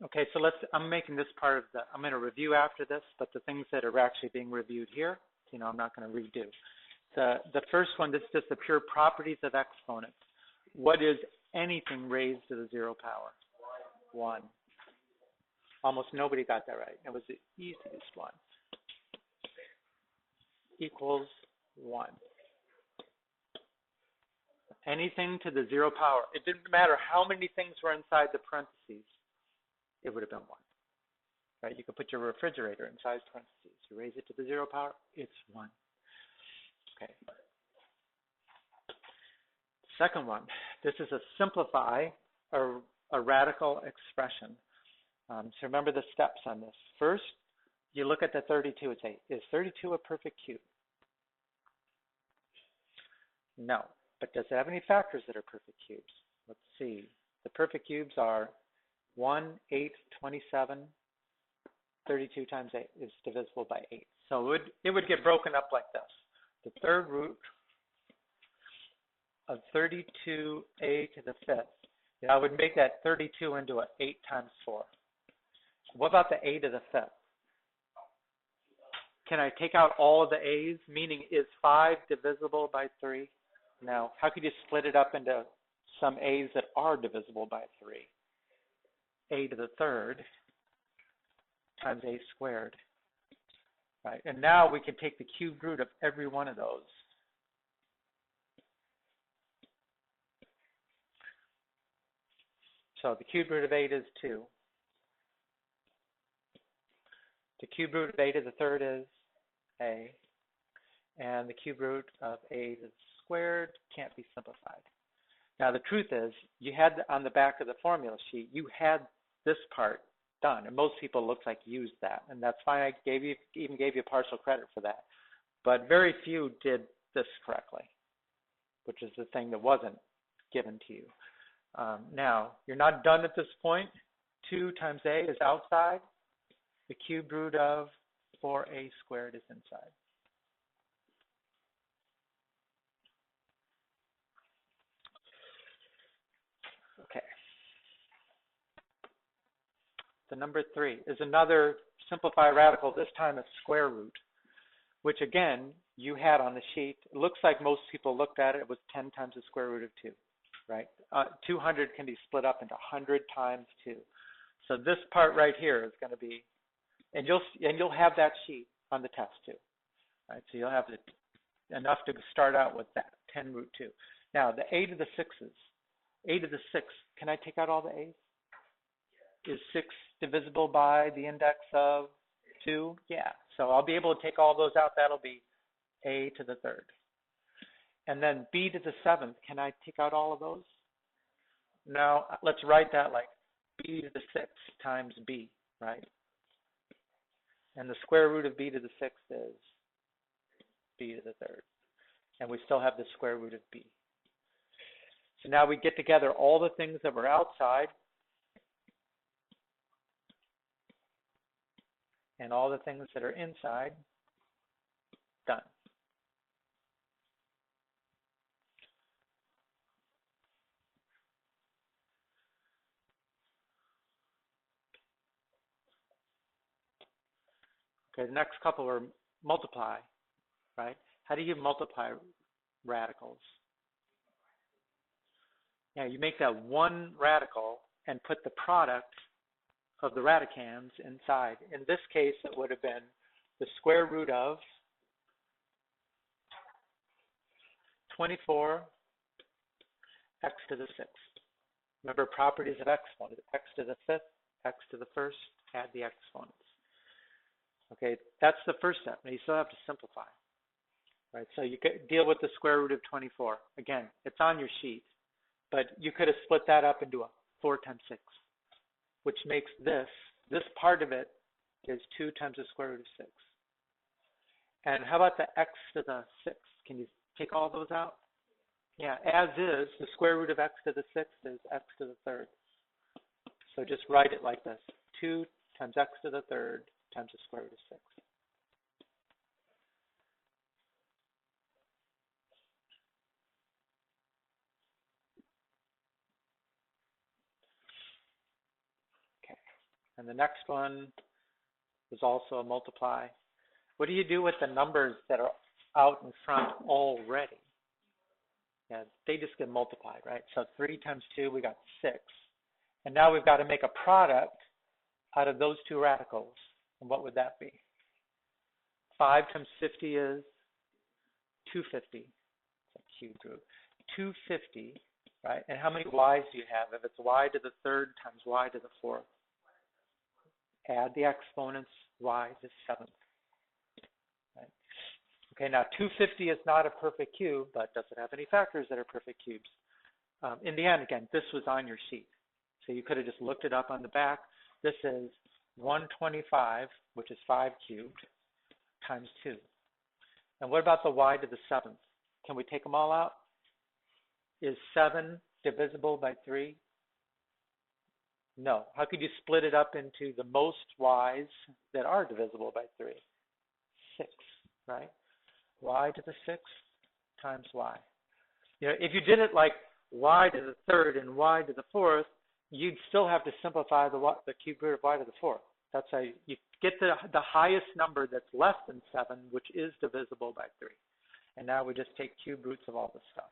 Okay, so I'm making this part of I'm going to review after this, but the things that are actually being reviewed here, I'm not going to redo. The first one, this is just the pure properties of exponents. What is anything raised to the 0 power? 1. Almost nobody got that right. It was the easiest one. Equals 1. Anything to the 0 power. It didn't matter how many things were inside the parentheses. It would have been 1. Right? You could put your refrigerator inside parentheses. You raise it to the 0 power, it's 1. Okay. Second one, this is a simplify a radical expression. So remember the steps on this. First, you look at the 32 and say, is 32 a perfect cube? No. But does it have any factors that are perfect cubes? Let's see. The perfect cubes are 1, 8, 27. 32 times 8 is divisible by 8. So it would get broken up like this. The third root of 32a to the 5th. I would make that 32 into an 8 times 4. What about the a to the 5th? Can I take out all of the a's? Meaning, is 5 divisible by 3? No. How could you split it up into some a's that are divisible by 3? A to the 3rd times a squared. Right? And now we can take the cubed root of every one of those. So the cubed root of 8 is 2. The cubed root of a to the 3rd is a. And the cube root of a to the squared can't be simplified. Now the truth is, you had on the back of the formula sheet, you had this part done, and most people looks like used that, and that's fine. I even gave you partial credit for that, but very few did this correctly, which is the thing that wasn't given to you. Now you're not done at this point. 2 times a is outside. The cube root of 4a squared is inside. Okay. The number 3 is another simplified radical, this time a square root, which again, you had on the sheet. It looks like most people looked at it. It was 10 times the square root of 2, right? 200 can be split up into 100 times 2. So this part right here is going to be, and you'll have that sheet on the test too, right? So you'll have enough to start out with that, 10 root 2. Now, the a to the 6's. A to the 6th, can I take out all the a's? Is 6 divisible by the index of 2? Yeah. So I'll be able to take all those out. That'll be a to the 3rd. And then b to the 7th, can I take out all of those? Now, let's write that like b to the 6th times b, right? And the square root of b to the 6th is b to the 3rd. And we still have the square root of b. So now we get together all the things that were outside and all the things that are inside. Done. Okay, the next couple are multiply, right? How do you multiply radicals? Yeah, you make that one radical and put the product of the radicands inside. In this case, it would have been the square root of 24 x to the 6th. Remember properties of exponents, x to the 5th, x to the 1st, add the exponents. Okay, that's the first step. Now you still have to simplify. Right, so you could deal with the square root of 24. Again, it's on your sheet, but you could have split that up into a 4 times 6, which makes this part of it is 2 times the square root of 6. And how about the x to the 6th? Can you take all those out? Yeah, as is, the square root of x to the 6th is x to the 3rd. So just write it like this. 2 times x to the 3rd times the square root of 6. And the next one is also a multiply. What do you do with the numbers that are out in front already? Yeah, they just get multiplied, right? So 3 times 2, we got 6. And now we've got to make a product out of those two radicals. And what would that be? 5 times 50 is 250. It's a cubed root. 250, right? And how many y's do you have? If it's y to the third times y to the fourth, add the exponents, y to the seventh. Right? Okay, now 250 is not a perfect cube, but does it have any factors that are perfect cubes? In the end, again, this was on your sheet. So you could have just looked it up on the back. This is 125, which is 5 cubed, times 2. And what about the y to the 7th? Can we take them all out? Is 7 divisible by 3? No. How could you split it up into the most y's that are divisible by 3? 6, right? Y to the 6th times y. You know, if you did it like y to the third and y to the fourth, you'd still have to simplify the cube root of y to the fourth. That's how you get the highest number that's less than 7, which is divisible by 3. And now we just take cube roots of all this stuff.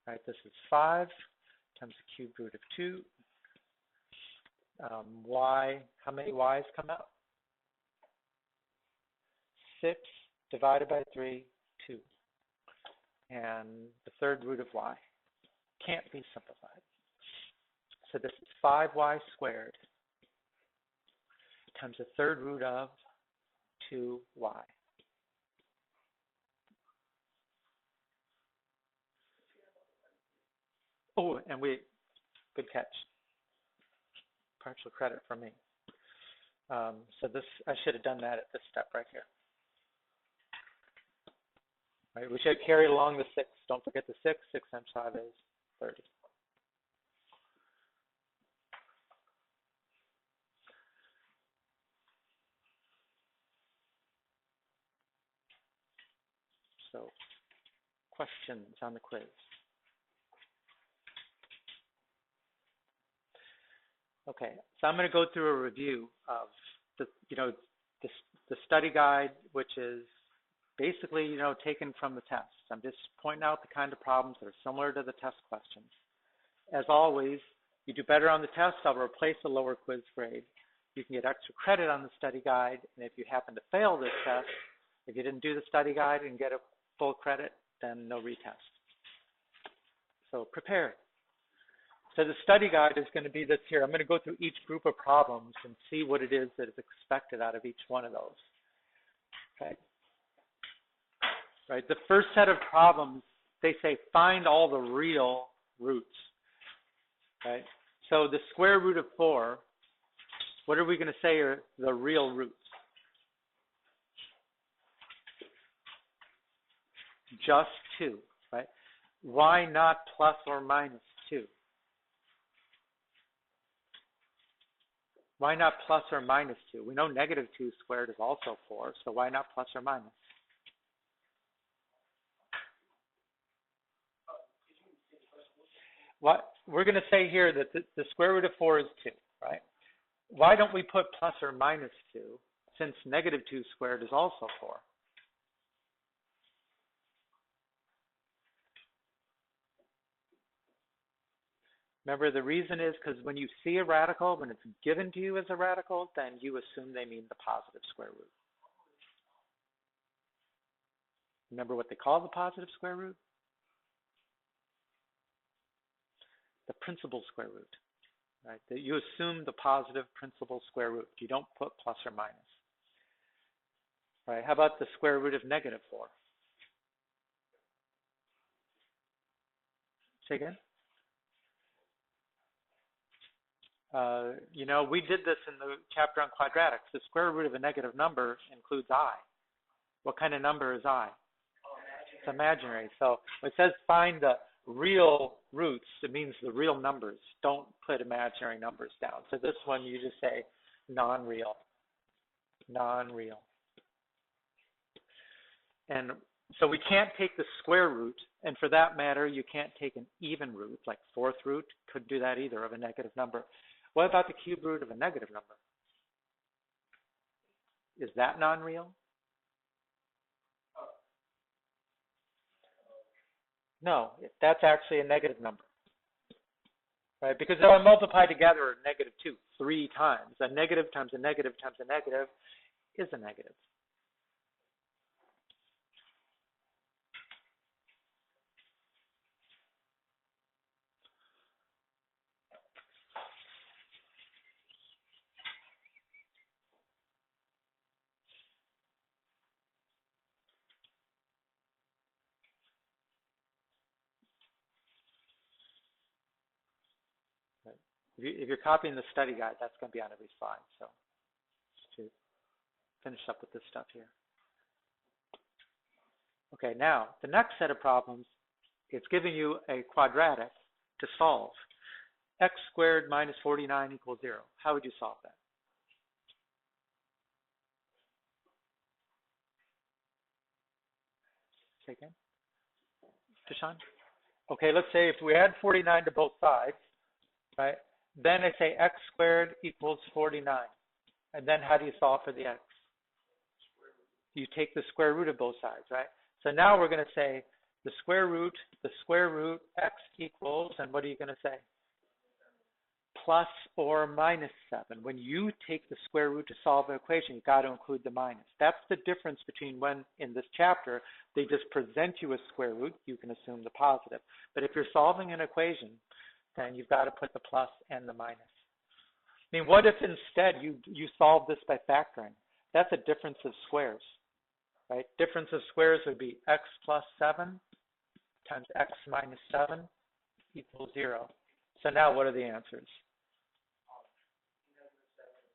All right, this is 5 times the cube root of 2. Y, how many y's come out? 6 divided by 3, 2. And the third root of y can't be simplified. So this is 5y squared times the third root of 2y. Oh, and good catch. Partial credit for me. So this, I should have done that at this step right here. Right, we should carry along the 6. Don't forget the 6. 6 times 5 is 30. So, questions on the quiz? Okay, so I'm going to go through a review of the study guide, which is basically, taken from the test. I'm just pointing out the kind of problems that are similar to the test questions. As always, you do better on the test, I'll replace the lower quiz grade. You can get extra credit on the study guide, and if you happen to fail this test, if you didn't do the study guide and get a full credit, then no retest. So prepare. So the study guide is going to be this here. I'm going to go through each group of problems and see what it is that is expected out of each one of those. Okay. Right. The first set of problems, they say find all the real roots. Right. So the square root of 4, what are we going to say are the real roots? Just 2. Right. Why not plus or minus 2? Why not plus or minus 2? We know negative 2 squared is also 4, so why not plus or minus? What we're going to say here that the square root of 4 is 2, right? Why don't we put plus or minus 2, since negative 2 squared is also 4? Remember, the reason is because when you see a radical, when it's given to you as a radical, then you assume they mean the positive square root. Remember what they call the positive square root? The principal square root. Right? That you assume the positive principal square root. You don't put plus or minus. Right? How about the square root of negative 4? Say again? We did this in the chapter on quadratics. The square root of a negative number includes I. What kind of number is I? It's imaginary. So when it says find the real roots, it means the real numbers. Don't put imaginary numbers down. So this one you just say non-real. Non-real. And So we can't take the square root, and for that matter, you can't take an even root, like fourth root. Couldn't do that either of a negative number. What about the cube root of a negative number? Is that non-real? No, that's actually a negative number, right? Because if I multiply together negative 2 3 times, a negative times a negative times a negative is a negative. Right? If you're copying the study guide, that's going to be on every slide. So just to finish up with this stuff here. Okay, now the next set of problems, it's giving you a quadratic to solve. X squared minus 49 equals 0. How would you solve that? Say again? Deshaun? Okay, let's say if we add 49 to both sides, right? Then I say x squared equals 49. And then how do you solve for the x? You take the square root of both sides, right? So now we're going to say the square root, x equals, and what are you going to say? Plus or minus 7. When you take the square root to solve an equation, you've got to include the minus. That's the difference between when, in this chapter, they just present you a square root, you can assume the positive. But if you're solving an equation, then you've got to put the plus and the minus. I mean, what if instead you solve this by factoring? That's a difference of squares, right? Difference of squares would be x plus 7 times x minus 7 equals 0. So now what are the answers?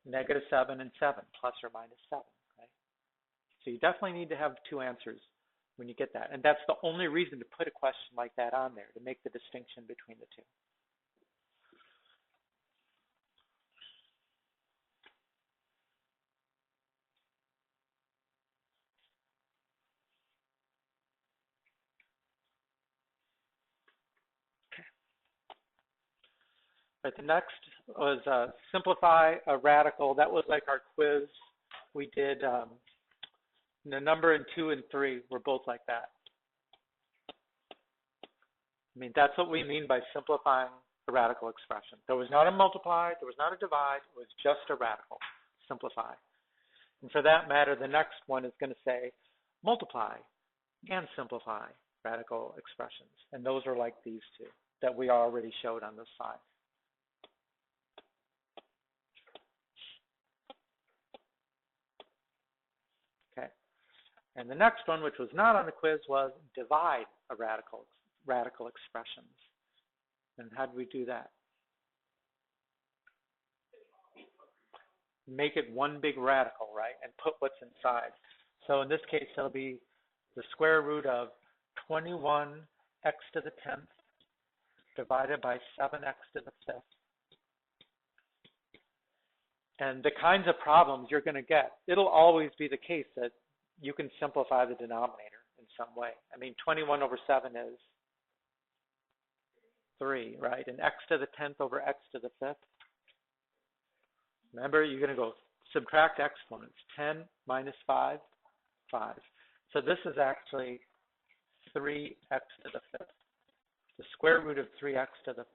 Negative 7 and 7, plus or minus 7, right? So you definitely need to have two answers when you get that. And that's the only reason to put a question like that on there, to make the distinction between the two. Right, the next was simplify a radical. That was like our quiz. We did the number in 2 and 3 were both like that. I mean, that's what we mean by simplifying a radical expression. There was not a multiply, there was not a divide, it was just a radical, simplify. And for that matter, the next one is going to say multiply and simplify radical expressions. And those are like these two that we already showed on this slide. And the next one, which was not on the quiz, was divide a radical expressions. And how do we do that? Make it one big radical, right? And put what's inside. So in this case, it'll be the square root of 21x to the 10th divided by 7x to the 5th. And the kinds of problems you're going to get, it'll always be the case that you can simplify the denominator in some way. I mean, 21 over 7 is 3, right? And x to the 10th over x to the 5th. Remember, you're going to go subtract exponents. 10 minus 5, 5. So this is actually 3x to the 5th. The square root of 3x to the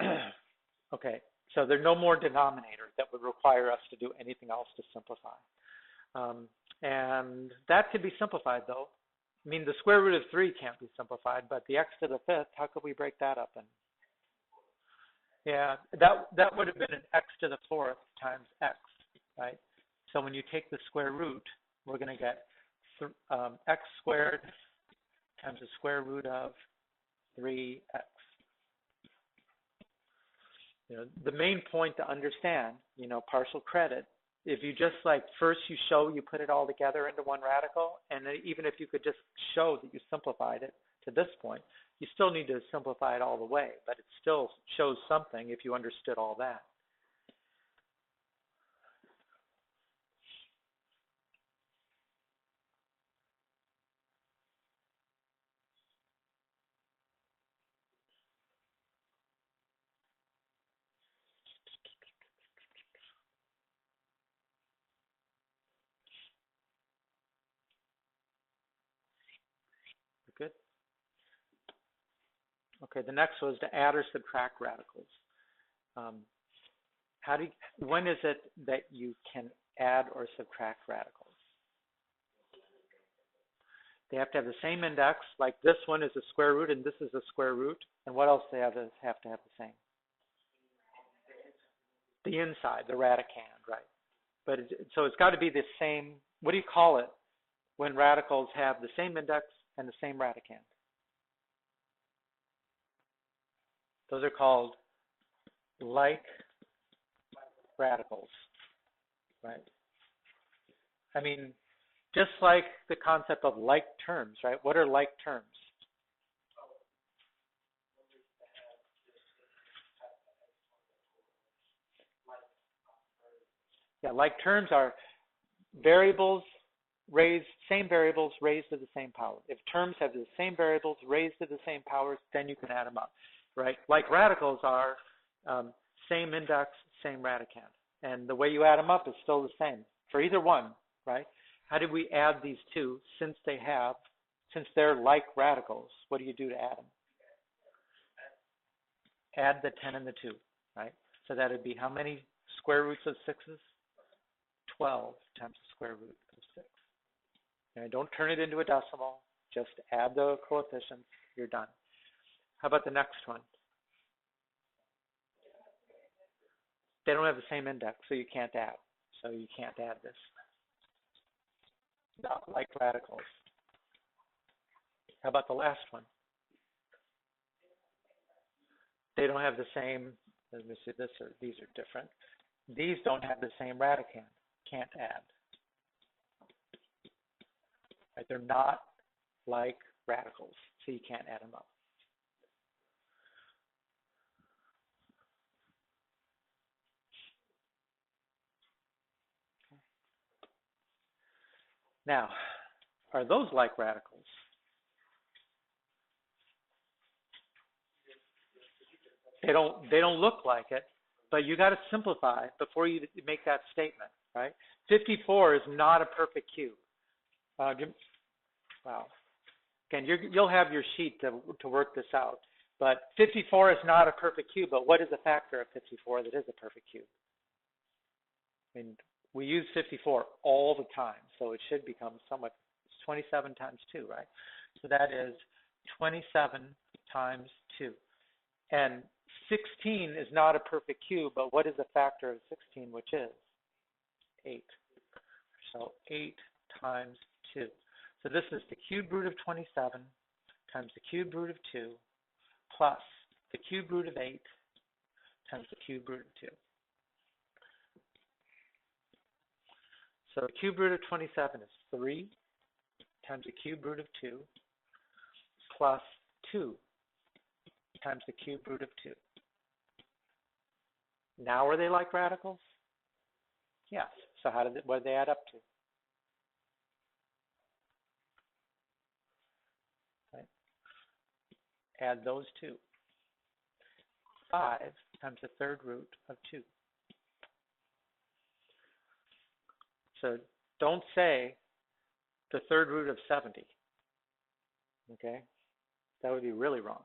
5th. Okay, so there are no more denominators that would require us to do anything else to simplify. And that could be simplified, though. I mean, the square root of 3 can't be simplified, but the x to the 5th, how could we break that up? And yeah, that would have been an x to the 4th times x, right? So when you take the square root, we're going to get x squared times the square root of 3x. You know, the main point to understand, you know, partial credit, if you just like first you show you put it all together into one radical, and then even if you could just show that you simplified it to this point, you still need to simplify it all the way, but it still shows something if you understood all that. Good. Okay, the next was to add or subtract radicals. When is it that you can add or subtract radicals? They have to have the same index, like this one is a square root and this is a square root. And what else they have to have the same? The inside, the radicand, right? But so it's got to be the same. What do you call it when radicals have the same index and the same radicand? Those are called like radicals, right? I mean, just like the concept of like terms, right? What are like terms? Yeah, like terms are variables same variables raised to the same power. If terms have the same variables raised to the same powers, then you can add them up, right? Like radicals are same index, same radicand. And the way you add them up is still the same for either one, right? How do we add these two since they're like radicals? What do you do to add them? Add the 10 and the 2, right? So that would be how many square roots of 6s? 12 times the square root of 6. And don't turn it into a decimal. Just add the coefficients. You're done. How about the next one? They don't have the same index, so you can't add. So you can't add this. Not like radicals. How about the last one? They don't have the same, let me see, these are different. These don't have the same radicand. Can't add. Right? They're not like radicals, so you can't add them up. Now, are those like radicals? They don't look like it, but you got to simplify before you make that statement, right? 54 is not a perfect cube. Wow. Again, you'll have your sheet to work this out, but 54 is not a perfect cube. But what is a factor of 54 that is a perfect cube? I mean, we use 54 all the time, so it should become somewhat. It's 27 times 2, right? So that is 27 times 2. And 16 is not a perfect cube, but what is a factor of 16, which is 8. So 8 times 2. So this is the cube root of 27 times the cube root of 2 plus the cube root of 8 times the cube root of 2. So the cube root of 27 is 3 times the cube root of 2 plus 2 times the cube root of 2. Now are they like radicals? Yes. So what do they add up to? Right. Add those two. 5 times the third root of 2. So don't say the third root of 70. Okay? That would be really wrong.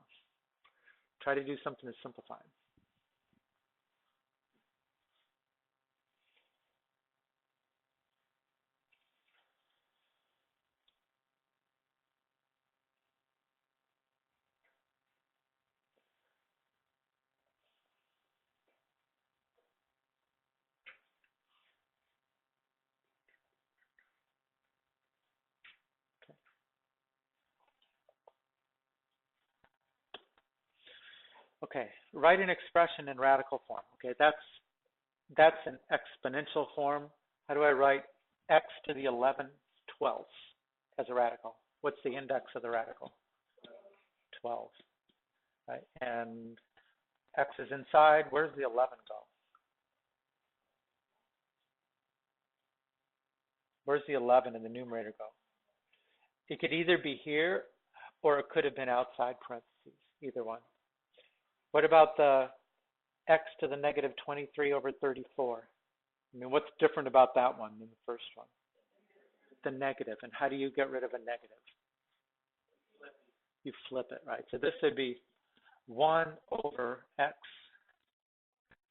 Try to do something to simplify. Okay, write an expression in radical form. Okay, that's an exponential form. How do I write x to the 11/12 as a radical? What's the index of the radical? 12. Right, and x is inside. Where's the 11 go? Where's the 11 in the numerator go? It could either be here or it could have been outside parentheses, either one. What about the x to the negative 23/34? I mean, what's different about that one than the first one? The negative. And how do you get rid of a negative? you flip it, right? So this would be 1 over x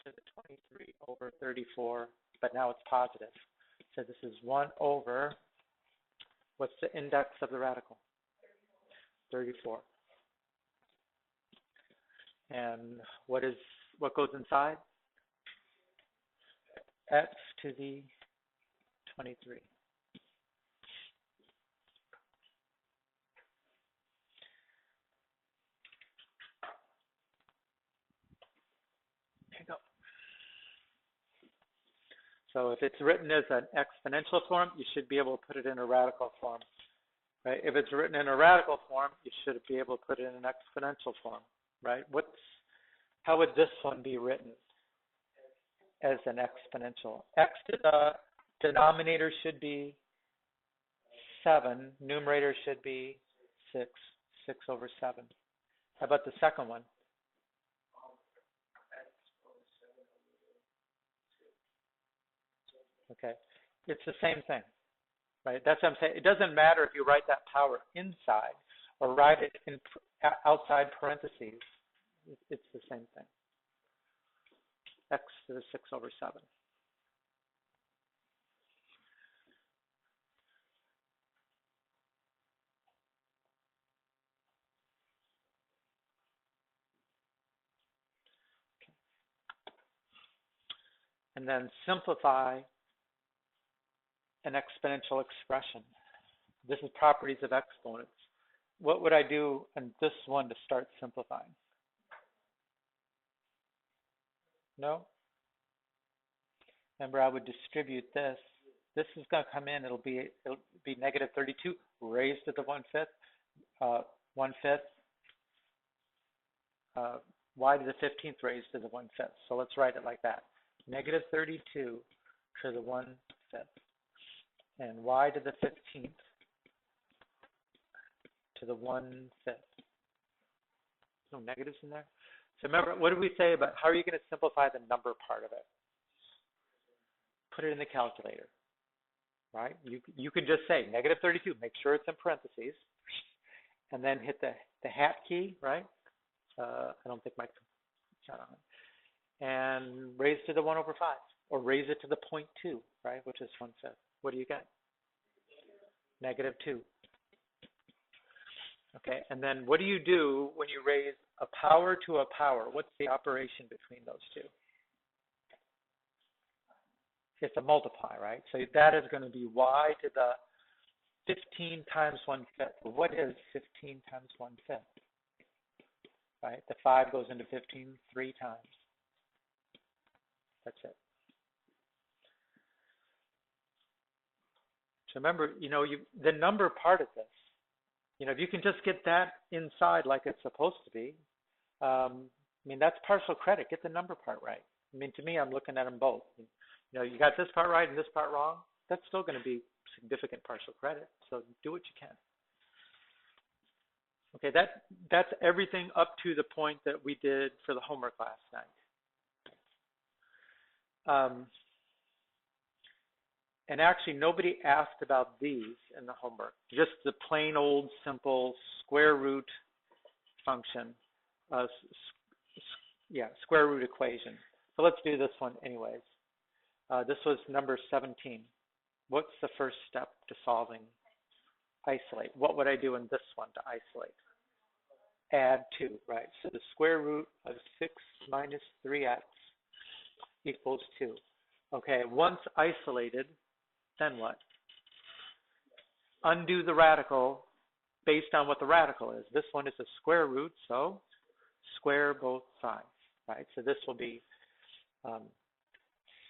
to the 23 over 34, but now it's positive. So this is 1 over, what's the index of the radical? 34. And what goes inside? X to the 23. There you go. So if it's written as an exponential form, you should be able to put it in a radical form. Right? If it's written in a radical form, you should be able to put it in an exponential form. Right? How would this one be written as an exponential? X to the denominator should be 7. Numerator should be 6. 6 over 7. How about the second one? Okay. It's the same thing. Right? That's what I'm saying. It doesn't matter if you write that power inside or write it in outside parentheses. It's the same thing. X to the 6 over 7. Okay. And then simplify an exponential expression. This is properties of exponents. What would I do in this one to start simplifying? No? Remember, I would distribute this. This is going to come in. It'll be negative 32 raised to the 1/5. 1/5. Y to the 15th raised to the 1/5. So let's write it like that. Negative 32 to the 1/5. And y to the 15th to the 1/5. No negatives in there. So remember, what did we say about how are you going to simplify the number part of it? Put it in the calculator, right? You could just say negative 32. Make sure it's in parentheses, and then hit the hat key, right? I don't think my shot on it. And raise to the 1 over 5, or raise it to the 0.2, right? Which is 1/5. What do you get? Negative 2. Okay, and then what do you do when you raise a power to a power? What's the operation between those two? It's a multiply, right? So that is going to be y to the 15 times 1/5. What is 15 times 1/5? Right? The 5 goes into 15 3 times. That's it. So remember, the number part of this, if you can just get that inside like it's supposed to be, that's partial credit. Get the number part right. To me, I'm looking at them both. You got this part right and this part wrong. That's still going to be significant partial credit. So do what you can. Okay, that's everything up to the point that we did for the homework last night. And actually, nobody asked about these in the homework. Just the plain old simple square root function, square root equation. So let's do this one anyways. This was number 17. What's the first step to solving? Isolate. What would I do in this one to isolate? Add 2, right? So the square root of 6 minus 3x equals 2. Okay, once isolated, then what? Undo the radical based on what the radical is. This one is a square root, so square both sides, right? So this will be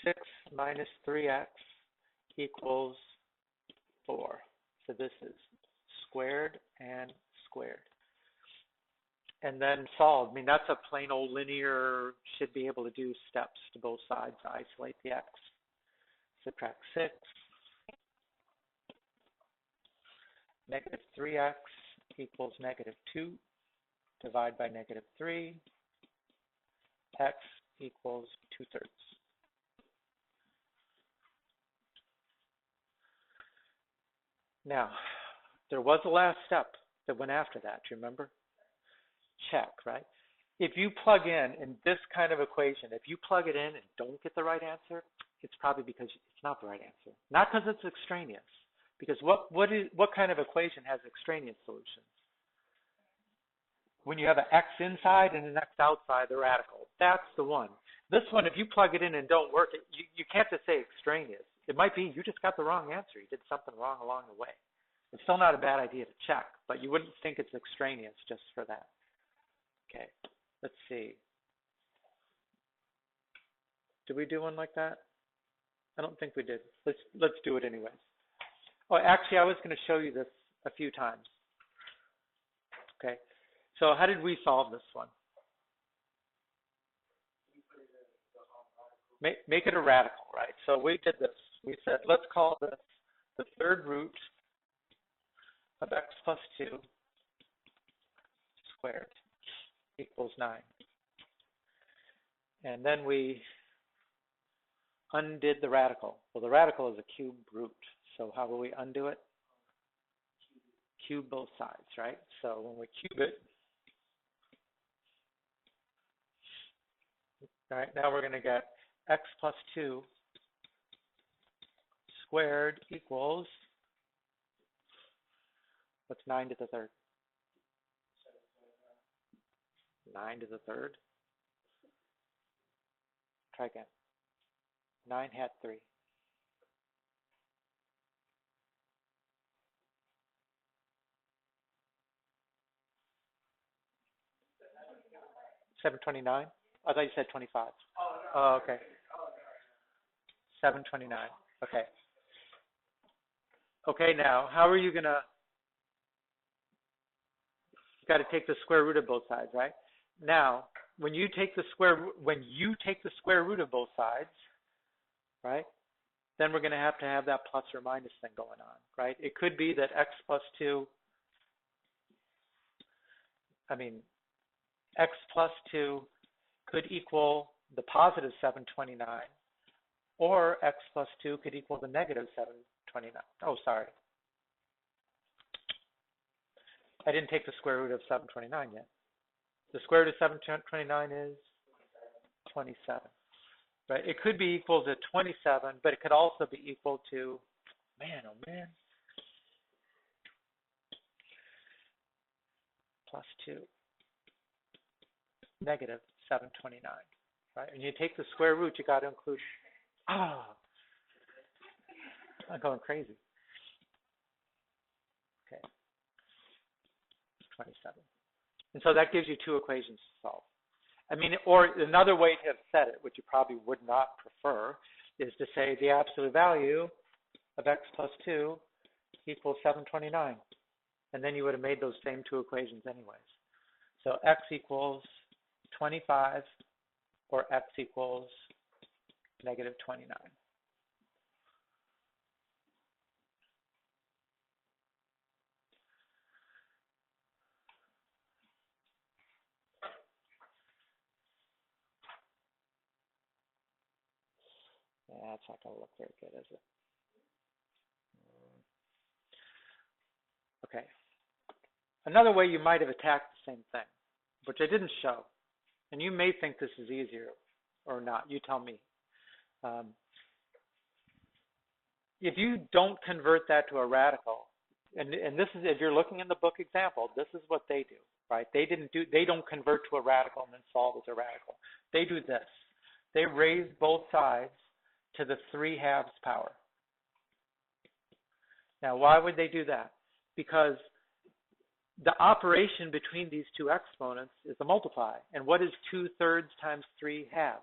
6 minus 3x equals 4. So this is squared and squared. And then solve. That's a plain old linear, should be able to do steps to both sides to isolate the x. Subtract 6. Negative 3x equals negative 2. Divide by negative 3. X equals 2/3. Now, there was a last step. that went after that. Do you remember? Check, right? If you plug in this kind of equation, if you plug it in and don't get the right answer, it's probably because it's not the right answer. Not because it's extraneous. Because what kind of equation has extraneous solutions? When you have an x inside and an x outside the radical. That's the one. This one, if you plug it in and don't work, you can't just say extraneous. It might be you just got the wrong answer. You did something wrong along the way. It's still not a bad idea to check, but you wouldn't think it's extraneous just for that. Okay, let's see. Did we do one like that? I don't think we did. Let's do it anyways. Oh, actually, I was going to show you this a few times. Okay, so how did we solve this one? Make it a radical, right? So we did this. We said, let's call this the third root of x plus 2 squared equals 9. And then we undid the radical. Well, the radical is a cube root. So how will we undo it? Cube both sides, right? So when we cube it, all right, now we're going to get x plus 2 squared equals, what's 9 to the third? 9 to the third. Try again. 9 had 3. 729? I thought you said 25. Oh, okay. 729. Okay. Okay, now, how are you going to, you got to take the square root of both sides, right? Now, when you take the square root of both sides, right, then we're going to have that plus or minus thing going on, right? It could be that x plus 2 could equal the positive 729, or x plus 2 could equal the negative 729. Oh, sorry. I didn't take the square root of 729 yet. The square root of 729 is 27. Right? It could be equal to 27, but it could also be equal to, man, oh man, plus 2, negative 729. Right? And you take the square root, you got to include, I'm going crazy. Okay, 27. And so that gives you two equations to solve. I mean, or another way to have said it, which you probably would not prefer, is to say the absolute value of x plus 2 equals 729. And then you would have made those same two equations anyways. So x equals 25, or x equals negative 29. Yeah, that's not going to look very good, is it? Okay. Another way you might have attacked the same thing, which I didn't show, and you may think this is easier or not. You tell me. If you don't convert that to a radical, and this is, if you're looking in the book example, this is what they do, right? They don't convert to a radical and then solve as a radical. They do this. They raise both sides to the 3/2 power. Now, why would they do that? Because the operation between these two exponents is a multiply. And what is 2/3 times 3/2?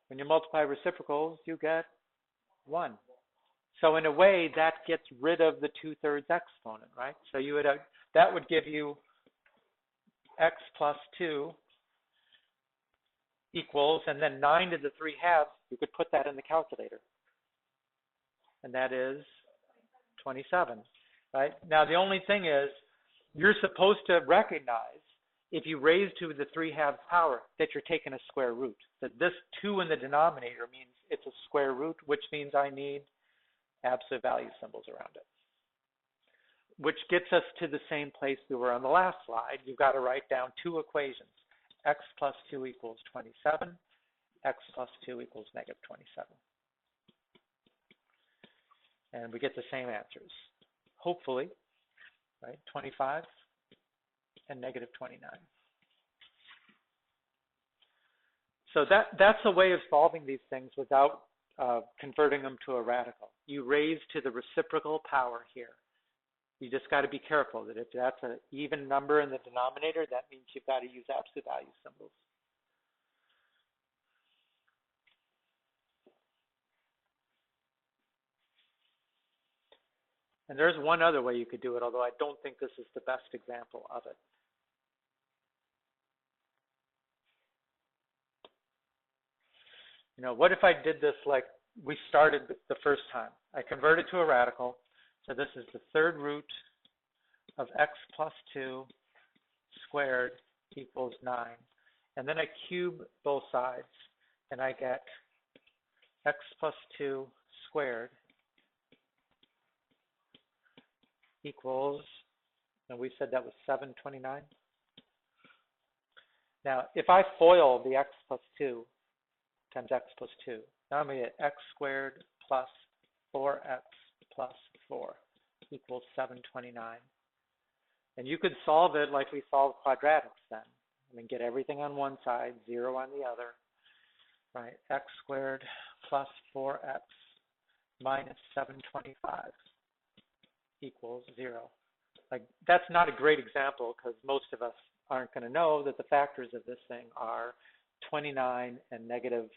When you multiply reciprocals, you get 1. So in a way, that gets rid of the 2/3 exponent, right? So you would that would give you x plus 2 equals, and then 9 to the 3/2, you could put that in the calculator. And that is 27, right? Now, the only thing is, you're supposed to recognize, if you raise to the 3/2 power, that you're taking a square root. That this 2 in the denominator means it's a square root, which means I need absolute value symbols around it. which gets us to the same place we were on the last slide. You've got to write down two equations. X plus 2 equals 27. X plus 2 equals negative 27. And we get the same answers, hopefully, right? 25 and negative 29. So that's a way of solving these things without converting them to a radical. You raise to the reciprocal power here. You just got to be careful that if that's an even number in the denominator, that means you've got to use absolute value symbols. And there's one other way you could do it, although I don't think this is the best example of it. You know, what if I did this like we started the first time? I converted to a radical. So this is the third root of x plus 2 squared equals 9. And then I cube both sides, and I get x plus 2 squared equals, and we said that was 729. Now, if I FOIL the x plus 2 times x plus 2, now I'm going to get x squared plus 4x plus 4 equals 729. And you could solve it like we solved quadratics then. I mean, get everything on one side, 0 on the other, right? X squared plus 4x minus 725 equals 0. Like, that's not a great example because most of us aren't going to know that the factors of this thing are 29 and negative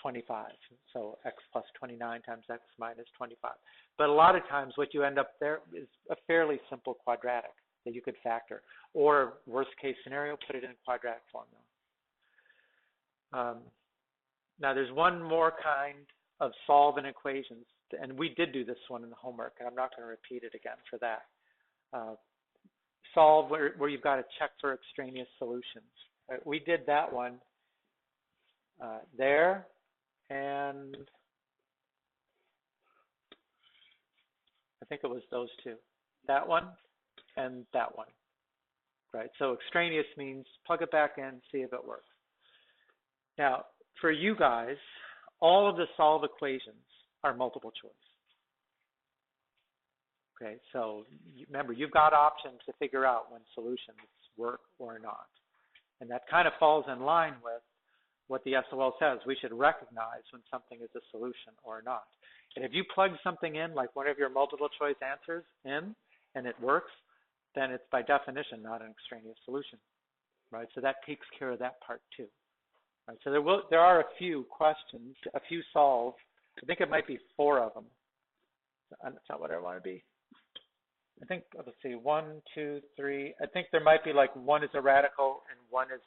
25. So x plus 29 times x minus 25. But a lot of times what you end up there is a fairly simple quadratic that you could factor. Or worst case scenario, put it in quadratic formula. Now there's one more kind of solving equations, and we did do this one in the homework, and I'm not going to repeat it again for that. Solve where you've got to check for extraneous solutions. We did that one there, and I think it was those two. That one and that one, right? So extraneous means plug it back in, see if it works. Now, for you guys, all of the solve equations are multiple choice. Okay, so remember, you've got options to figure out when solutions work or not. And that kind of falls in line with what the SOL says. We should recognize when something is a solution or not. And if you plug something in, like one of your multiple choice answers in, and it works, then it's by definition not an extraneous solution, right? So that takes care of that part too. Right, so there are a few questions, a few solves. I think it might be 4 of them. That's not what I want to be. I think, let's see, 1, 2, 3. I think there might be like one is a radical and one is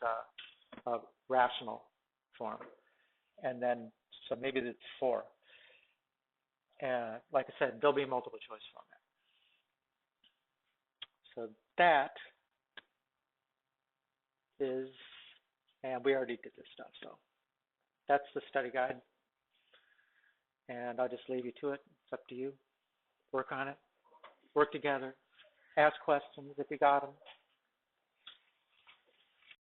a rational form. And then, so maybe it's 4. And like I said, there'll be multiple choice format. So that is, and we already did this stuff, so that's the study guide. And I'll just leave you to it. It's up to you. Work on it. Work together. Ask questions if you got them.